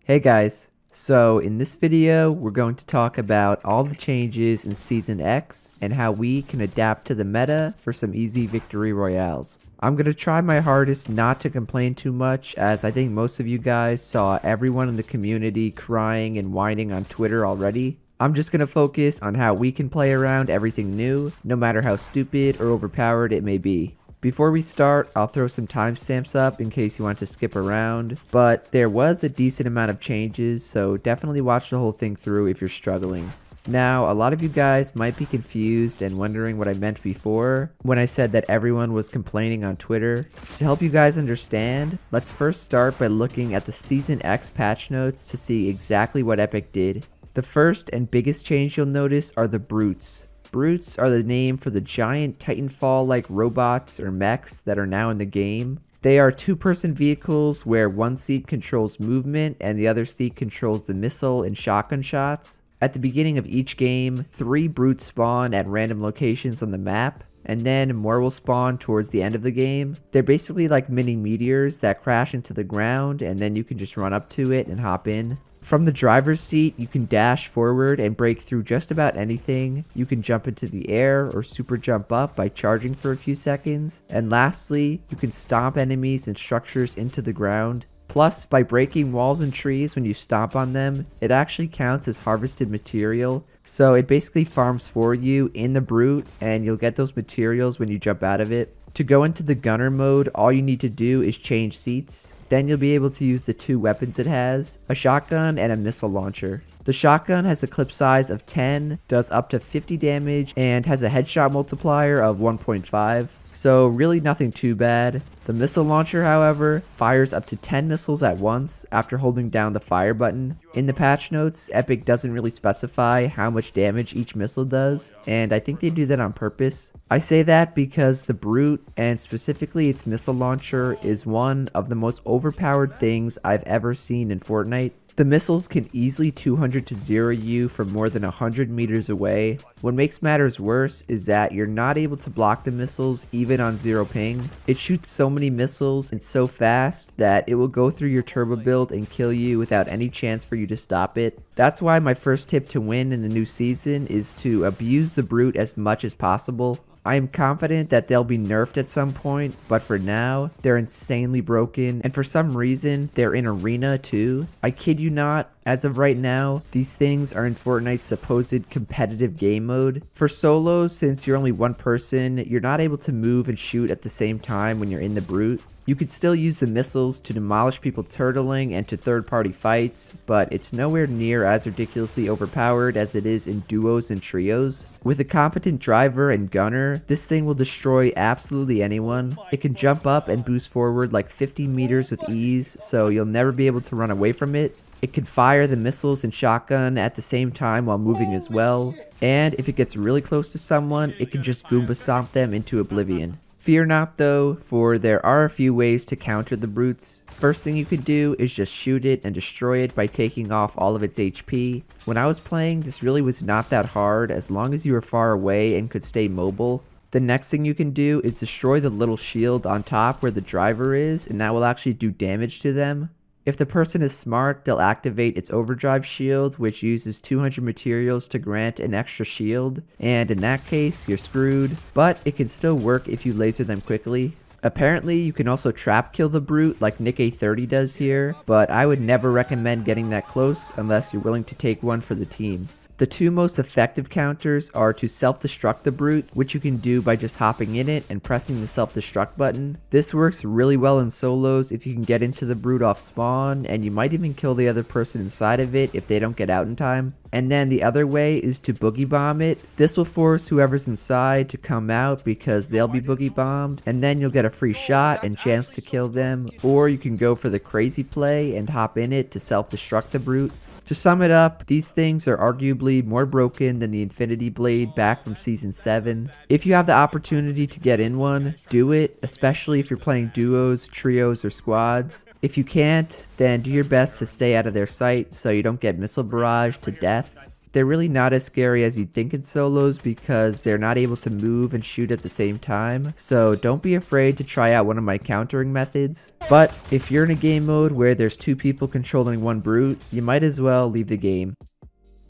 Hey guys, so in this video we're going to talk about all the changes in Season X and how we can adapt to the meta for some easy victory royales. I'm going to try my hardest not to complain too much, as I think most of you guys saw everyone in the community crying and whining on Twitter already. I'm just going to focus on how we can play around everything new, no matter how stupid or overpowered it may be. Before we start, I'll throw some timestamps up in case you want to skip around, but there was a decent amount of changes, so definitely watch the whole thing through if you're struggling. Now, a lot of you guys might be confused and wondering what I meant before when I said that everyone was complaining on Twitter. To help you guys understand, let's first start by looking at the Season X patch notes to see exactly what Epic did. The first and biggest change you'll notice are the brutes. Brutes are the name for the giant Titanfall-like robots or mechs that are now in the game. They are two-person vehicles where one seat controls movement and the other seat controls the missile and shotgun shots. At the beginning of each game, 3 brutes spawn at random locations on the map, and then more will spawn towards the end of the game. They're basically like mini meteors that crash into the ground, and then you can just run up to it and hop in. From the driver's seat, you can dash forward and break through just about anything. You can jump into the air or super jump up by charging for a few seconds. And lastly, you can stomp enemies and structures into the ground. Plus, by breaking walls and trees when you stomp on them, it actually counts as harvested material. So it basically farms for you in the brute, and you'll get those materials when you jump out of it. To go into the gunner mode, all you need to do is change seats. Then you'll be able to use the 2 weapons it has, a shotgun and a missile launcher. The shotgun has a clip size of 10, does up to 50 damage, and has a headshot multiplier of 1.5. So really nothing too bad. The missile launcher, however, fires up to 10 missiles at once after holding down the fire button. In the patch notes, Epic doesn't really specify how much damage each missile does, and I think they do that on purpose. I say that because the brute, and specifically its missile launcher, is one of the most overpowered things I've ever seen in Fortnite. The missiles can easily 200 to 0 you from more than 100 meters away. What makes matters worse is that you're not able to block the missiles even on 0 ping. It shoots so many missiles and so fast that it will go through your turbo build and kill you without any chance for you to stop it. That's why my first tip to win in the new season is to abuse the brute as much as possible. I am confident that they'll be nerfed at some point, but for now, they're insanely broken, and for some reason, they're in Arena too. I kid you not, as of right now, these things are in Fortnite's supposed competitive game mode. For solos, since you're only one person, you're not able to move and shoot at the same time when you're in the brute. You could still use the missiles to demolish people turtling and to third-party fights, but it's nowhere near as ridiculously overpowered as it is in duos and trios. With a competent driver and gunner, this thing will destroy absolutely anyone. It can jump up and boost forward like 50 meters with ease, so you'll never be able to run away from it. It can fire the missiles and shotgun at the same time while moving as well, and if it gets really close to someone, it can just Goomba stomp them into oblivion. Fear not though, for there are a few ways to counter the brutes. First thing you could do is just shoot it and destroy it by taking off all of its HP. When I was playing, this really was not that hard as long as you were far away and could stay mobile. The next thing you can do is destroy the little shield on top where the driver is, and that will actually do damage to them. If the person is smart, they'll activate its overdrive shield, which uses 200 materials to grant an extra shield, and in that case, you're screwed, but it can still work if you laser them quickly. Apparently, you can also trap kill the brute like Nick A30 does here, but I would never recommend getting that close unless you're willing to take one for the team. The 2 most effective counters are to self-destruct the brute, which you can do by just hopping in it and pressing the self-destruct button. This works really well in solos if you can get into the brute off spawn, and you might even kill the other person inside of it if they don't get out in time. And then the other way is to boogie bomb it. This will force whoever's inside to come out because they'll be boogie bombed, and then you'll get a free shot and chance to kill them. Or you can go for the crazy play and hop in it to self-destruct the brute. To sum it up, these things are arguably more broken than the Infinity Blade back from Season 7. If you have the opportunity to get in one, do it, especially if you're playing duos, trios, or squads. If you can't, then do your best to stay out of their sight so you don't get missile barraged to death. They're really not as scary as you'd think in solos because they're not able to move and shoot at the same time, so don't be afraid to try out one of my countering methods. But if you're in a game mode where there's 2 people controlling one brute, you might as well leave the game.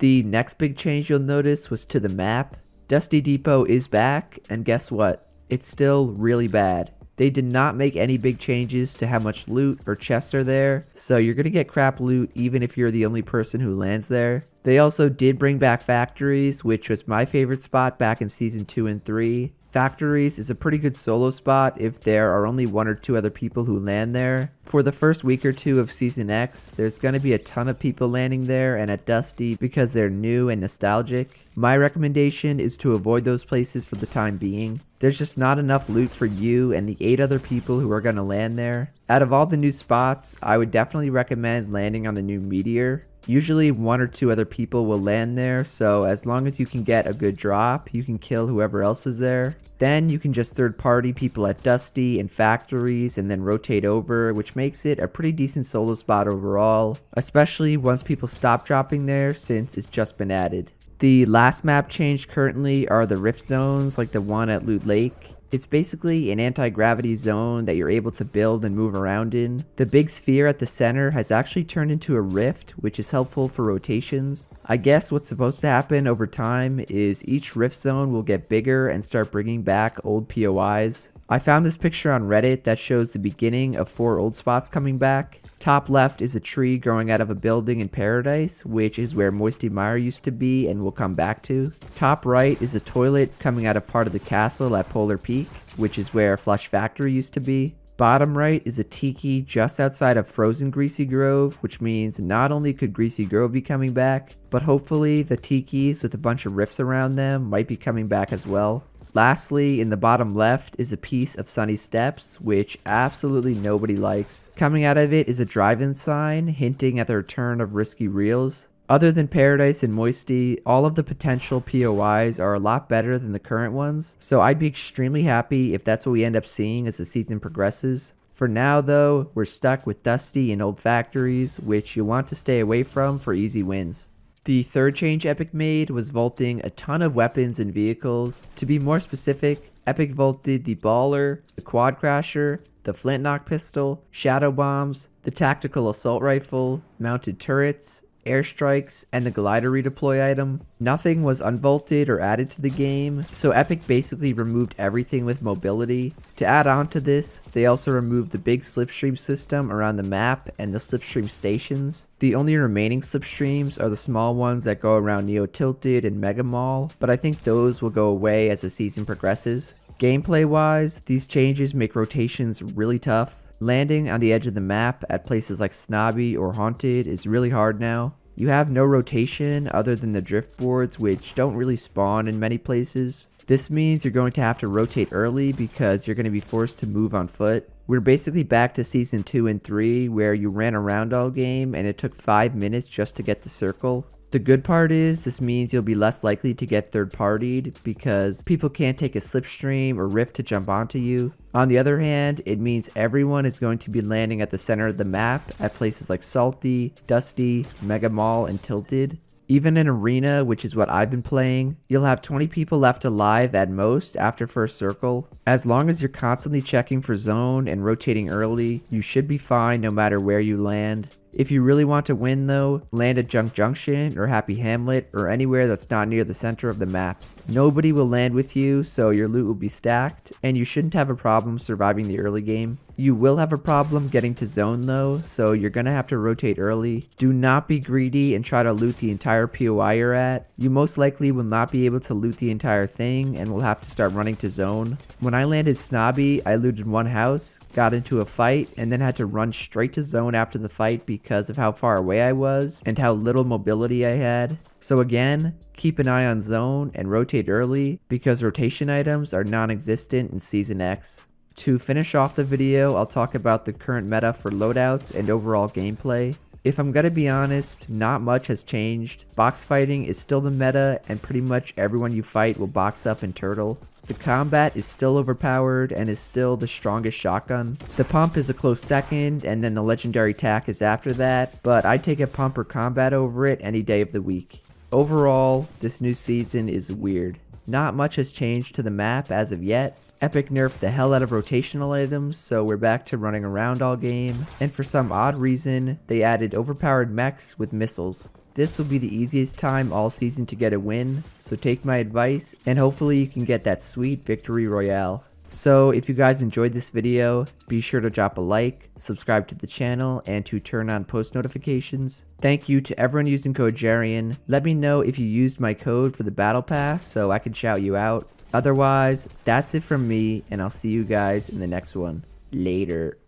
The next big change you'll notice was to the map. Dusty Depot is back, and guess what? It's still really bad. They did not make any big changes to how much loot or chests are there, so you're gonna get crap loot even if you're the only person who lands there. They also did bring back factories, which was my favorite spot back in season 2 and 3. Factories is a pretty good solo spot if there are only 1 or 2 other people who land there. For the first week or 2 of Season X, there's going to be a ton of people landing there and at Dusty because they're new and nostalgic. My recommendation is to avoid those places for the time being. There's just not enough loot for you and the 8 other people who are going to land there. Out of all the new spots, I would definitely recommend landing on the new Meteor. Usually 1 or 2 other people will land there, so as long as you can get a good drop, you can kill whoever else is there. Then you can just third party people at Dusty and factories and then rotate over, which makes it a pretty decent solo spot overall, especially once people stop dropping there since it's just been added. The last map change currently are the rift zones like the one at Loot Lake. It's basically an anti-gravity zone that you're able to build and move around in. The big sphere at the center has actually turned into a rift, which is helpful for rotations. I guess what's supposed to happen over time is each rift zone will get bigger and start bringing back old POIs. I found this picture on Reddit that shows the beginning of 4 old spots coming back. Top left is a tree growing out of a building in Paradise, which is where Moisty Mire used to be and we'll come back to. Top right is a toilet coming out of part of the castle at Polar Peak, which is where Flush Factory used to be. Bottom right is a tiki just outside of Frozen Greasy Grove, which means not only could Greasy Grove be coming back, but hopefully the tikis with a bunch of rifts around them might be coming back as well. Lastly, in the bottom left is a piece of Sunny Steps, which absolutely nobody likes. Coming out of it is a drive-in sign hinting at the return of risky reels. Other than Paradise and Moisty, all of the potential POIs are a lot better than the current ones, so I'd be extremely happy if that's what we end up seeing as the season progresses. For now though, we're stuck with Dusty and old factories, which you'll want to stay away from for easy wins. The third change Epic made was vaulting a ton of weapons and vehicles. To be more specific, Epic vaulted the Baller, the Quad Crasher, the Flintlock Pistol, Shadow Bombs, the Tactical Assault Rifle, mounted turrets, airstrikes, and the glider redeploy item. Nothing was unvaulted or added to the game, so Epic basically removed everything with mobility. To add on to this, they also removed the big slipstream system around the map and the slipstream stations. The only remaining slipstreams are the small ones that go around Neo Tilted and Mega Mall, but I think those will go away as the season progresses. Gameplay wise, these changes make rotations really tough. Landing on the edge of the map at places like Snobby or Haunted is really hard now. You have no rotation other than the drift boards, which don't really spawn in many places. This means you're going to have to rotate early because you're going to be forced to move on foot. We're basically back to season 2 and 3 where you ran around all game and it took 5 minutes just to get the circle. The good part is this means you'll be less likely to get third partied because people can't take a slipstream or rift to jump onto you. On the other hand, it means everyone is going to be landing at the center of the map at places like Salty, Dusty, Mega Mall, and Tilted. Even in Arena, which is what I've been playing, you'll have 20 people left alive at most after first circle. As long as you're constantly checking for zone and rotating early, you should be fine no matter where you land. If you really want to win though, land at Junk Junction or Happy Hamlet or anywhere that's not near the center of the map. Nobody will land with you, so your loot will be stacked, and you shouldn't have a problem surviving the early game. You will have a problem getting to zone though, so you're gonna have to rotate early. Do not be greedy and try to loot the entire POI you're at. You most likely will not be able to loot the entire thing and will have to start running to zone. When I landed Snobby, I looted one house, got into a fight, and then had to run straight to zone after the fight because of how far away I was and how little mobility I had. So again, keep an eye on zone and rotate early because rotation items are non-existent in Season X. To finish off the video, I'll talk about the current meta for loadouts and overall gameplay. If I'm gonna be honest, not much has changed. Box fighting is still the meta and pretty much everyone you fight will box up and turtle. The combat is still overpowered and is still the strongest shotgun. The pump is a close second and then the legendary tack is after that, but I'd take a pump or combat over it any day of the week. Overall, this new season is weird. Not much has changed to the map as of yet. Epic nerfed the hell out of rotational items, so we're back to running around all game. And for some odd reason, they added overpowered mechs with missiles. This will be the easiest time all season to get a win, so take my advice, and hopefully you can get that sweet victory royale. So if you guys enjoyed this video, be sure to drop a like, subscribe to the channel, and to turn on post notifications. Thank you to everyone using code Jarian. Let me know if you used my code for the battle pass so I can shout you out. Otherwise, that's it from me, and I'll see you guys in the next one. Later.